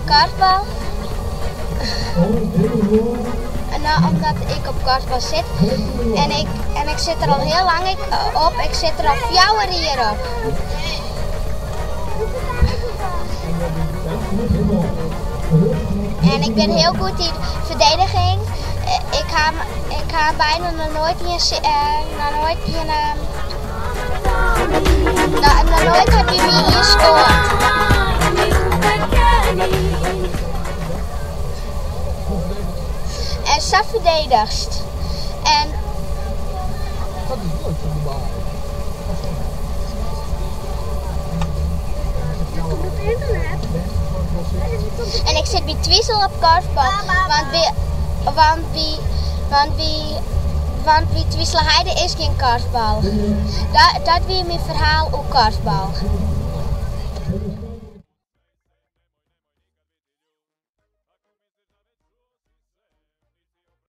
kartbal. Nou, omdat ik op kartbal zit en ik zit er al heel lang op. Ik zit er al 4 jaar hier op. En ik ben heel goed in verdediging. Ik ga bijna nog nooit heb je wie hier scoort. En Saf verdedigst. En ik zit bij Twiesel op kartbal, want bij Twiesel Heide is geen kartbal. Dat weer mijn verhaal op kartbal.